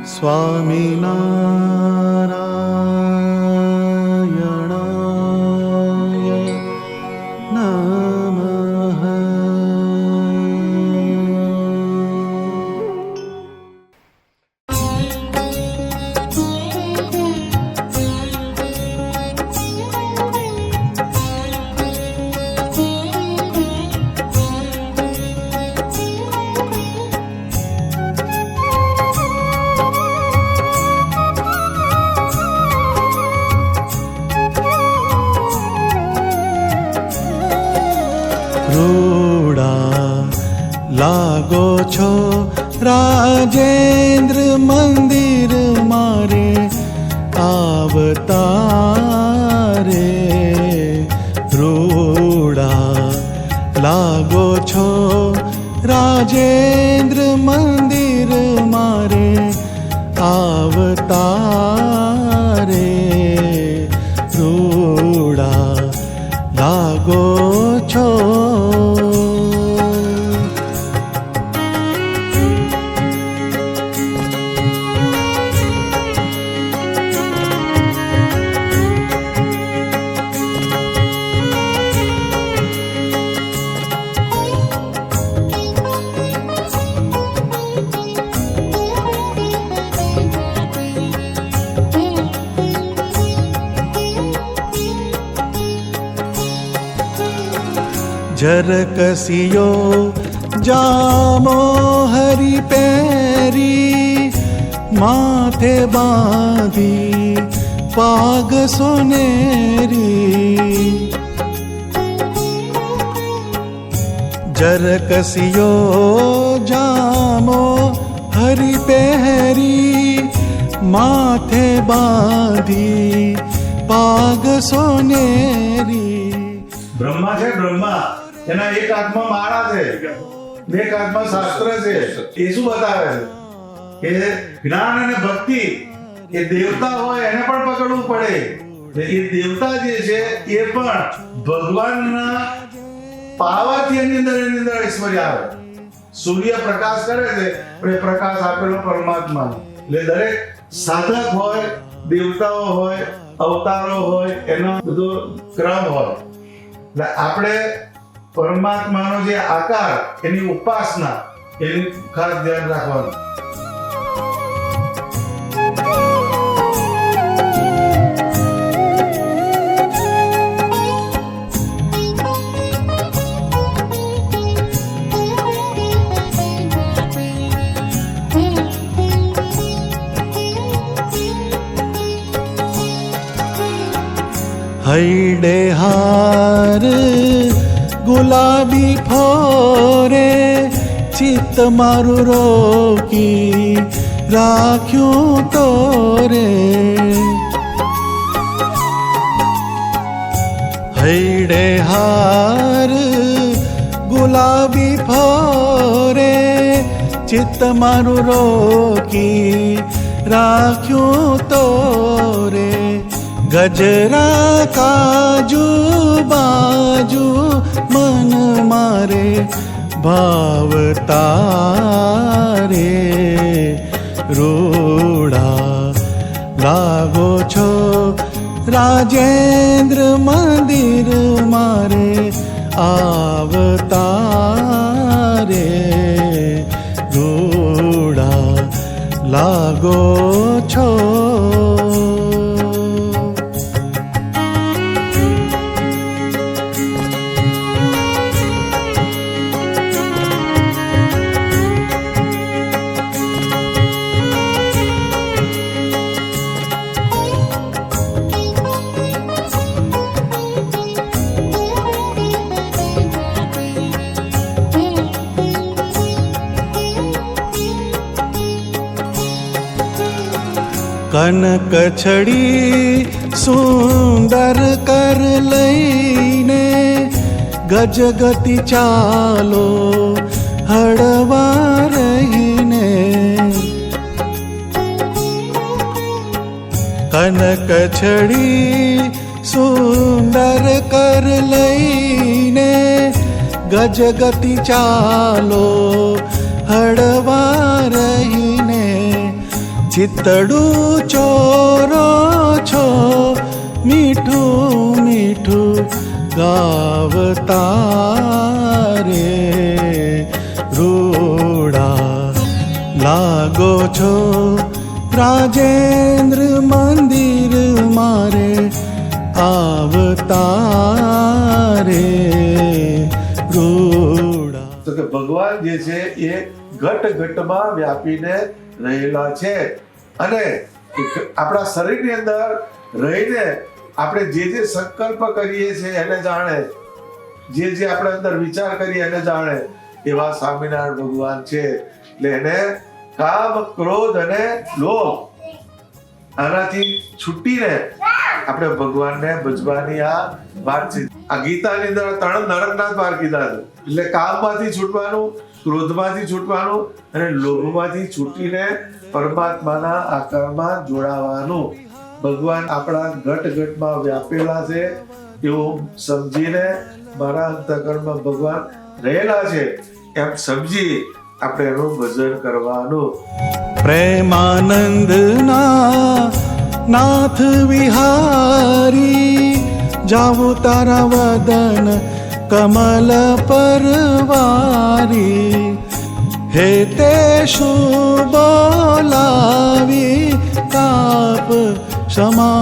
સ્વામિનારાયણાય નમઃ. રૂડા લાગો છો રાજેન્દ્ર મંદિર મારે આવતારે. રૂડા લાગો છો રાજેન્દ્ર મંદિર મારે આવતારે. રૂડા લાગો છો. જરકસિયો જામો હરી પેરી માથે બાંધી પાગ સોનેરી. જરકસિયો જામો હરી પહેરી માથે બાંધી પાગ સોનેરી. બ્રહ્મા છે, બ્રહ્મા એના એક હાથમાં માળા છે, બે હાથમાં શાસ્ત્ર છે. એ શું બતાવે છે કે જ્ઞાન અને ભક્તિ એ દેવતા હોય એને પણ પકડવું પડે. એ દેવતા જે છે એ પણ ભગવાનના પાવાથી એની અંદર ઐશ્વર્ય આવે. સૂર્ય પ્રકાશ કરે છે પણ એ પ્રકાશ આપેલો પરમાત્મા. એટલે દરેક સાધક હોય, દેવતાઓ હોય, અવતારો હોય, એનો બધો ક્રમ હોય. એટલે આપણે પરમાત્માનો જે આકાર, એની ઉપાસના, એનું ખાસ ધ્યાન રાખવાનું. હૈડે હાર ગુલાબી ફોરે ચિત્ત મારું રોકી રાખ્યું તોરે. હૈડે હાર ગુલાબી ફોરે ચિત્ત મારું રોકી રાખ્યું તોરે. ગજરા કાજુ બાજુ મન મારે ભાવતારે. રૂડા લાગો છો રાજેન્દ્ર મંદિર મારે આવતારે. રૂડા લાગો છો. કનક છડી સુંદર કર લઈને ગજગતિ ચાલો હળવા રહીને. કનક છડી સુંદર કર લઈને ગજગતિ ચાલો હળવા રહીને. ચિતડું ચોરો છો મીઠું મીઠું ગાવતા રે રૂડા લાગો છો રાજેન્દ્ર મંદિર મારે આવતા રે રૂડા. તો કે ભગવાન જે છે એ ઘટ ઘટમાં વ્યાપીને રહેલા છે અને આપણા શરીરની અંદર રહીને આપણે જે સંકલ્પ કરીએ છીએ એને જાણે, જે આપણે અંદર વિચાર કરીએ એને જાણે એવા સ્વામિનારાયણ ભગવાન છે. એટલે એને કામ ક્રોધ અને લોભ આનાથી છૂટીને આપણે ભગવાનને ભજવાની આ વાત છે. આ ગીતાની અંદર 3 નરકના દ્વાર કીધા છે. એટલે કામમાંથી છૂટવાનું, ક્રોધમાંથી છૂટવાનું અને લોભમાંથી છૂટીને પરમાત્માના આકારમાં જોડાવાનું. ભગવાન આપણા ઘટ ઘટમાં વ્યાપેલા છે એવું સમજીને મારા અંતઃકરણમાં ભગવાન રહેલા છે એમ સમજી આપણે એનું ભજન કરવાનું. પ્રેમાનંદના નાથ વિહારી જાવું તારા વદન કમલ પરવારી. હે તે શું બોલાવી તાપ ક્ષમા